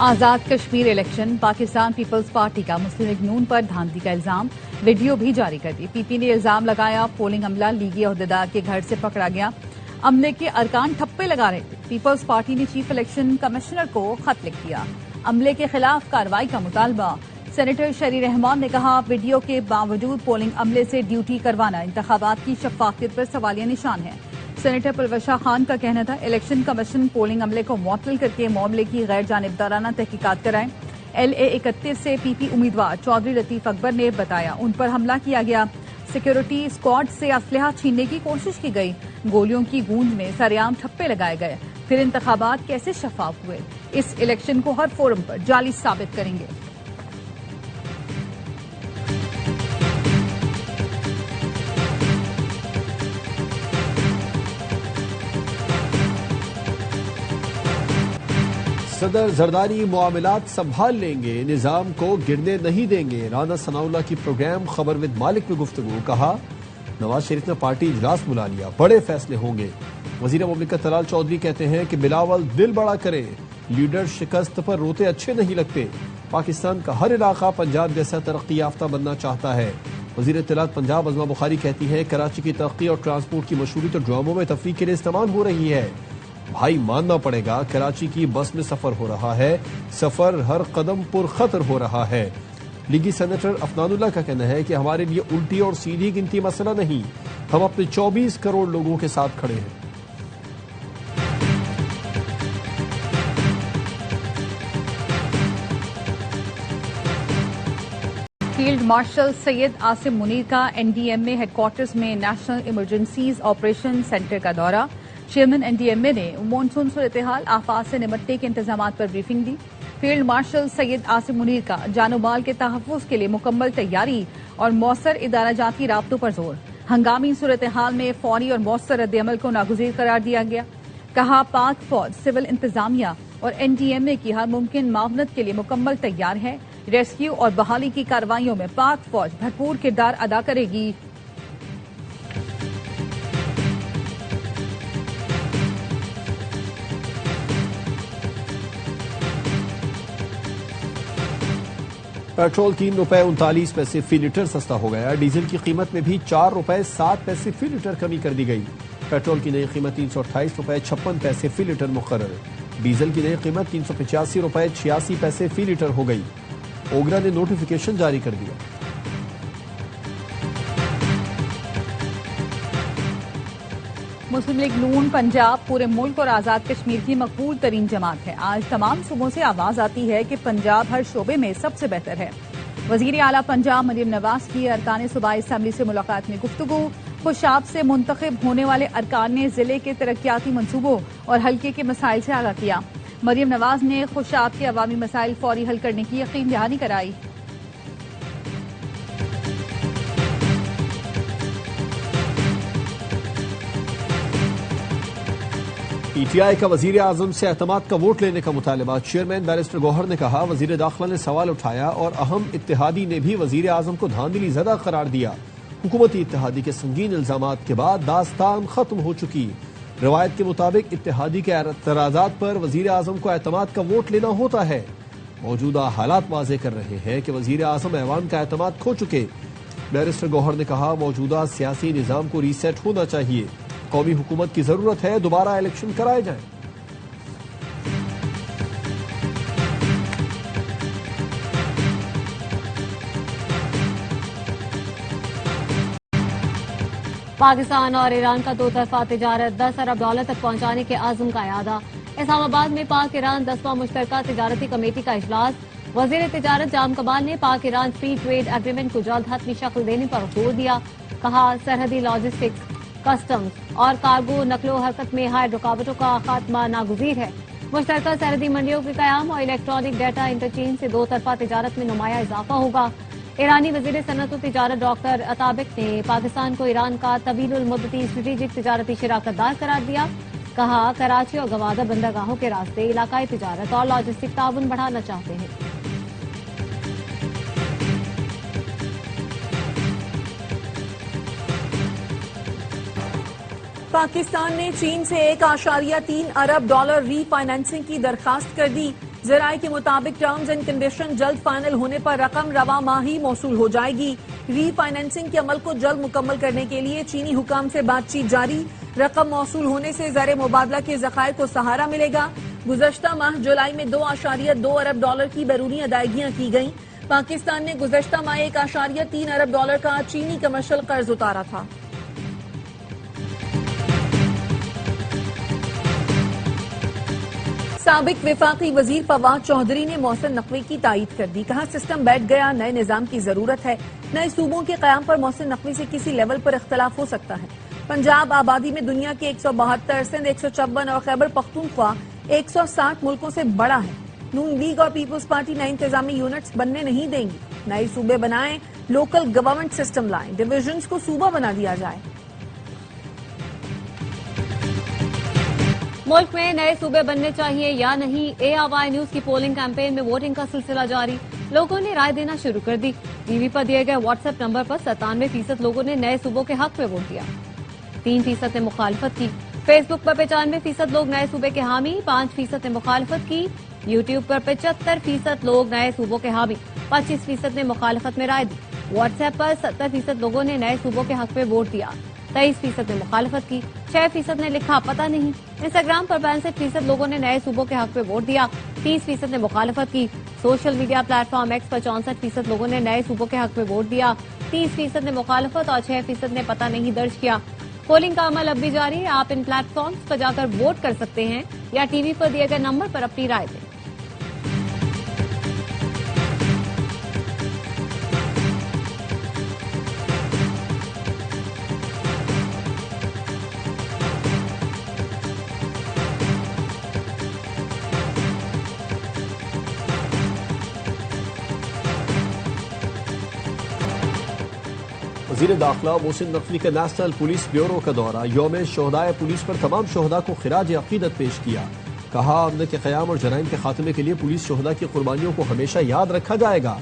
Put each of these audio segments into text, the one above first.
آزاد Kashmir election, Pakistan Peoples Party کا Muslim league نون پر دھاندلی کا الزام، ویڈیو بھی جاری کر دی۔ پی پی نے الزام لگایا پولنگ عملہ لیگی عہدیدار کے گھر سے پکڑا گیا، عملے کے ارکان ٹھپے لگا رہے تھے۔ پیپلز پارٹی نے چیف الیکشن کمشنر کو خط لکھ دیا، عملے کے خلاف کارروائی کا مطالبہ۔ سینیٹر شری رحمان نے کہا ویڈیو کے باوجود پولنگ عملے سے ڈیوٹی کروانا انتخابات کی شفافیت پر سوالیہ نشان ہے۔ سینیٹر پرویشا خان کا کہنا تھا الیکشن کمیشن پولنگ عملے کو معطل کر کے معاملے کی غیر جانبدارانہ تحقیقات کرائیں۔ ایل اے 31 سے پی پی امیدوار چودھری لطیف اکبر نے بتایا ان پر حملہ کیا گیا، سیکیورٹی اسکواڈ سے اسلحہ چھیننے کی کوشش کی گئی، گولیوں کی گونج میں سرعام ٹھپے لگائے گئے، پھر انتخابات کیسے شفاف ہوئے؟ اس الیکشن کو ہر فورم پر جعلی ثابت کریں گے۔ صدر زرداری معاملات سنبھال لیں گے، نظام کو گرنے نہیں دیں گے۔ رانا ثناء اللہ کی پروگرام خبر ود مالک میں گفتگو، کہا نواز شریف نے پارٹی اجلاس بلا لیا، بڑے فیصلے ہوں گے۔ وزیر مملکت طلال چودھری کہتے ہیں کہ بلاول دل بڑا کرے، لیڈر شکست پر روتے اچھے نہیں لگتے۔ پاکستان کا ہر علاقہ پنجاب جیسا ترقی یافتہ بننا چاہتا ہے۔ وزیر اطلاعات پنجاب عظمہ بخاری کہتی ہیں کراچی کی ترقی اور ٹرانسپورٹ کی مشہوری تو ڈراموں میں تفریح کے لیے استعمال ہو رہی ہے، بھائی ماننا پڑے گا کراچی کی بس میں سفر ہو رہا ہے، سفر ہر قدم پر خطر ہو رہا ہے۔ لیگی سینیٹر افنان اللہ کا کہنا ہے کہ ہمارے لیے الٹی اور سیدھی گنتی مسئلہ نہیں، ہم اپنے 24 کروڑ لوگوں کے ساتھ کھڑے ہیں۔ فیلڈ مارشل سید عاصم منیر کا این ڈی ایم اے ہیڈ کوارٹرز میں نیشنل ایمرجنسیز آپریشن سینٹر کا دورہ، چیئرمین این ڈی ایم اے نے مونسون صورتحال آفات سے نمٹنے کے انتظامات پر بریفنگ دی۔ فیلڈ مارشل سید عاصم منیر کا جان و مال کے تحفظ کے لیے مکمل تیاری اور مؤثر ادارہ جاتی رابطوں پر زور، ہنگامی صورتحال میں فوری اور مؤثر رد عمل کو ناگزیر قرار دیا گیا۔ کہا پاک فوج، سول انتظامیہ اور این ڈی ایم اے کی ہر ممکن معاونت کے لیے مکمل تیار ہے، ریسکیو اور بحالی کی کارروائیوں میں پاک فوج بھرپور کردار ادا کرے گی۔ پیٹرول 3 روپے 39 پیسے فی لیٹر سستا ہو گیا، ڈیزل کی قیمت میں بھی 4 روپے 7 پیسے فی لیٹر کمی کر دی گئی۔ پیٹرول کی نئی قیمت 328 روپے 56 پیسے فی لیٹر مقرر، ڈیزل کی نئی قیمت 385 روپے 86 پیسے فی لیٹر ہو گئی۔ اوگرا نے نوٹیفیکیشن جاری کر دیا۔ مسلم لیگ نون پنجاب پورے ملک اور آزاد کشمیر کی مقبول ترین جماعت ہے۔ آج تمام صوبوں سے آواز آتی ہے کہ پنجاب ہر شعبے میں سب سے بہتر ہے۔ وزیر اعلیٰ پنجاب مریم نواز کی ارکان صوبائی اسمبلی سے ملاقات میں گفتگو، خوشاب سے منتخب ہونے والے ارکان نے ضلع کے ترقیاتی منصوبوں اور حلقے کے مسائل سے آگاہ کیا۔ مریم نواز نے خوشاب کے عوامی مسائل فوری حل کرنے کی یقین دہانی کرائی۔ پی ٹی آئی کا وزیر اعظم سے اعتماد کا ووٹ لینے کا مطالبہ، چیئرمین بیرسٹر گوہر نے کہا وزیر داخلہ نے سوال اٹھایا اور اہم اتحادی نے بھی وزیر اعظم کو دھاندلی زدہ قرار دیا۔ حکومتی اتحادی کے سنگین الزامات کے بعد داستان ختم ہو چکی۔ روایت کے مطابق اتحادی کے اعتراضات پر وزیر اعظم کو اعتماد کا ووٹ لینا ہوتا ہے۔ موجودہ حالات واضح کر رہے ہیں کہ وزیر اعظم ایوان کا اعتماد کھو چکے۔ بیرسٹر گوہر نے کہا موجودہ سیاسی نظام کو ری سیٹ ہونا چاہیے، قومی حکومت کی ضرورت ہے، دوبارہ الیکشن کرائے جائیں۔ پاکستان اور ایران کا دو طرفہ تجارت 10 ارب ڈالر تک پہنچانے کے عزم کا اعادہ، اسلام آباد میں پاک ایران 10واں مشترکہ تجارتی کمیٹی کا اجلاس، وزیر تجارت جام کمال نے پاک ایران فری ٹریڈ ایگریمنٹ کو جلد حتمی شکل دینے پر زور دیا، کہا سرحدی لاجسٹکس، کسٹمز اور کارگو نقل و حرکت میں ہائے رکاوٹوں کا خاتمہ ناگزیر ہے۔ مشترکہ سرحدی منڈیوں کے قیام اور الیکٹرانک ڈیٹا انٹرچینج سے دو طرفہ تجارت میں نمایاں اضافہ ہوگا۔ ایرانی وزیر صنعت و تجارت ڈاکٹر عطابک نے پاکستان کو ایران کا طویل المدتی اسٹریٹجک تجارتی شراکت دار قرار دیا، کہا کراچی اور گوادر بندرگاہوں کے راستے علاقائی تجارت اور لاجسٹک تعاون بڑھانا چاہتے ہیں۔ پاکستان نے چین سے 1.3 ارب ڈالر ری فائنانسنگ کی درخواست کر دی۔ ذرائع کے مطابق ٹرمز اینڈ کنڈیشن جلد فائنل ہونے پر رقم رواں ماہ ہی موصول ہو جائے گی۔ ری فائنینسنگ کے عمل کو جلد مکمل کرنے کے لیے چینی حکام سے بات چیت جاری۔ رقم موصول ہونے سے زر مبادلہ کے ذخائر کو سہارا ملے گا۔ گزشتہ ماہ جولائی میں $2.2 ارب کی بیرونی ادائیگیاں کی گئیں۔ پاکستان نے گزشتہ ماہ $1.3 ارب کا چینی کمرشل قرض اتارا تھا۔ سابق وفاقی وزیر فواد چودھری نے محسن نقوی کی تائید کر دی۔ کہا سسٹم بیٹھ گیا، نئے نظام کی ضرورت ہے۔ نئے صوبوں کے قیام پر محسن نقوی سے کسی لیول پر اختلاف ہو سکتا ہے۔ پنجاب آبادی میں دنیا کے 172، سندھ 156 اور خیبر پختونخوا 160 ملکوں سے بڑا ہے۔ نون لیگ اور پیپلز پارٹی نئے انتظامی یونٹس بننے نہیں دیں گی۔ نئے صوبے بنائیں، لوکل گورنمنٹ سسٹم لائیں، ڈویژنز کو صوبہ بنا دیا جائے۔ ملک میں نئے صوبے بننے چاہیے یا نہیں، ARY نیوز کی پولنگ کیمپین میں ووٹنگ کا سلسلہ جاری۔ لوگوں نے رائے دینا شروع کر دی۔ ٹی وی پر دیے گئے واٹس ایپ نمبر پر 97% لوگوں نے نئے صوبوں کے حق میں ووٹ دیا، 3% نے مخالفت کی۔ فیس بک پر 95% لوگ نئے صوبے کے حامی، 5% نے مخالفت کی۔ یوٹیوب پر 75% لوگ نئے صوبوں کے حامی، 25% نے مخالفت میں رائے دی۔ واٹس ایپ پر 70% لوگوں نے نئے صوبوں کے حق میں ووٹ دیا، 23% نے مخالفت کی، 6% نے لکھا پتہ نہیں۔ انسٹاگرام پر 65% لوگوں نے نئے صوبوں کے حق میں ووٹ دیا، 30% نے مخالفت کی۔ Social media platform X پر 64% لوگوں نے نئے صوبوں کے حق میں ووٹ دیا، 30% نے مخالفت اور 6% نے پتہ نہیں درج کیا۔ پولنگ کا عمل اب بھی جاری ہے۔ آپ ان پلیٹ فارمز پر جا کر ووٹ کر سکتے ہیں یا ٹی وی پر دیے گئے نمبر پر اپنی رائے دیں۔ وزیر داخلہ محسن نقوی کا نیشنل پولیس بیورو کا دورہ، یوم شہدائے پولیس پر تمام شہداء کو خراج عقیدت پیش کیا۔ کہا امن کے قیام اور جرائم کے خاتمے کے لیے پولیس شہداء کی قربانیوں کو ہمیشہ یاد رکھا جائے گا۔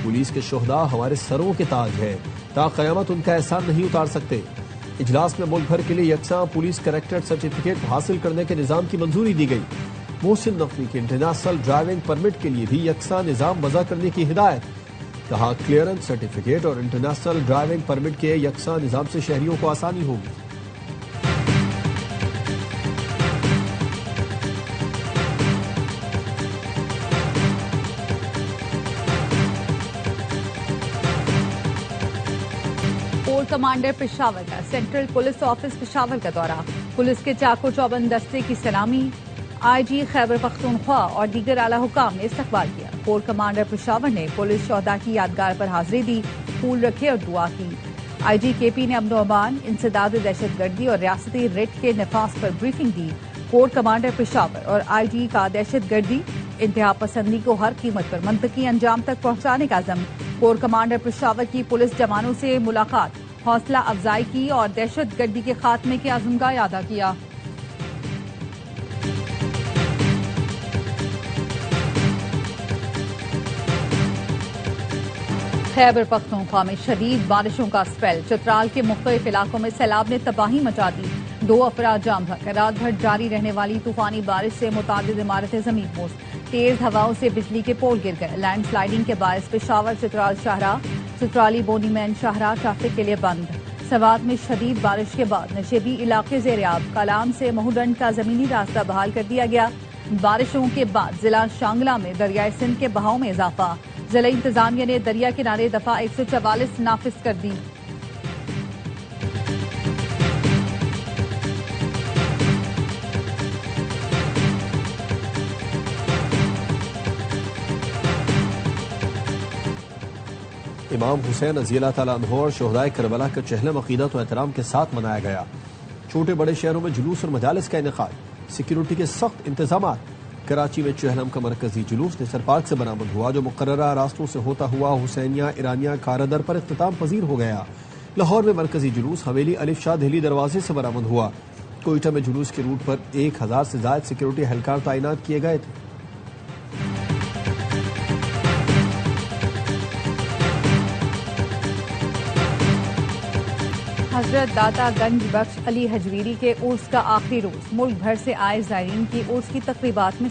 پولیس کے شہداء ہمارے سروں کے تاج ہے، تا قیامت ان کا احسان نہیں اتار سکتے۔ اجلاس میں ملک بھر کے لیے یکساں پولیس کریکٹر سرٹیفکیٹ حاصل کرنے کے نظام کی منظوری دی گئی۔ محسن نقوی کے انٹرنیشنل ڈرائیونگ پرمٹ کے لیے بھی یکساں نظام وضع کرنے کی ہدایت۔ کہا کلیئرنس سرٹیفکیٹ اور انٹرنیشنل ڈرائیونگ پرمٹ کے یکساں نظام سے شہریوں کو آسانی ہوگی۔ کور کمانڈر پشاور کا سینٹرل پولیس آفس پشاور کا دورہ، پولیس کے چاقو چوبند دستے کی سلامی، آئی جی خیبر پختونخوا اور دیگر اعلی حکام نے استقبال کیا۔ کور کمانڈر پشاور نے پولیس شہداء کی یادگار پر حاضری دی، پھول رکھے اور دعا کی۔ آئی جی کے پی نے امن و امان، انسداد دہشت گردی اور ریاستی ریٹ کے نفاذ پر بریفنگ دی۔ کور کمانڈر پشاور اور آئی جی کا دہشت گردی، انتہا پسندی کو ہر قیمت پر منطقی انجام تک پہنچانے کا عزم۔ کور کمانڈر پشاور کی پولیس جوانوں سے ملاقات، حوصلہ افزائی کی اور دہشت گردی کے خاتمے کے عزم کا اعادہ کیا۔ خیبر پختونخوا میں شدید بارشوں کا اسپیل، چترال کے مختلف علاقوں میں سیلاب نے تباہی مچا دی، 2 افراد جام بھگ۔ رات بھر جاری رہنے والی طوفانی بارش سے متعدد عمارتیں زمین بوس، تیز ہواؤں سے بجلی کے پول گر گئے۔ لینڈ سلائیڈنگ کے باعث پشاور چترال شاہراہ، چترالی بونی مین شاہراہ ٹریفک کے لیے بند۔ سوات میں شدید بارش کے بعد نشیبی علاقے زیریاب، کلام سے مہوڈنڈ کا زمینی راستہ بحال کر دیا گیا۔ بارشوں کے بعد ضلع شانگلہ میں دریائے سندھ کے بہاؤ میں اضافہ، ضلع انتظامیہ نے دریا کنارے دفعہ 144 نافذ کر دی۔ امام حسین رضی اللہ تعالیٰ عنہ اور شہدائے کربلا کا چہلم عقیدت و احترام کے ساتھ منایا گیا۔ چھوٹے بڑے شہروں میں جلوس اور مجالس کا انعقاد، سیکیورٹی کے سخت انتظامات۔ کراچی میں چہلم کا مرکزی جلوس نثر پارک سے برآمد ہوا، جو مقررہ راستوں سے ہوتا ہوا حسینیہ ایرانیہ کاردر پر اختتام پذیر ہو گیا۔ لاہور میں مرکزی جلوس حویلی الف شاہ دہلی دروازے سے برآمد ہوا۔ کوئٹہ میں جلوس کے روٹ پر 1000 سے زائد سیکیورٹی اہلکار تعینات کیے گئے تھے۔ حضرت داتا گنج بخش علی حجویری کے عرس کا آخری روز، ملک بھر سے آئے زائرین کی عرس کی تقریبات میں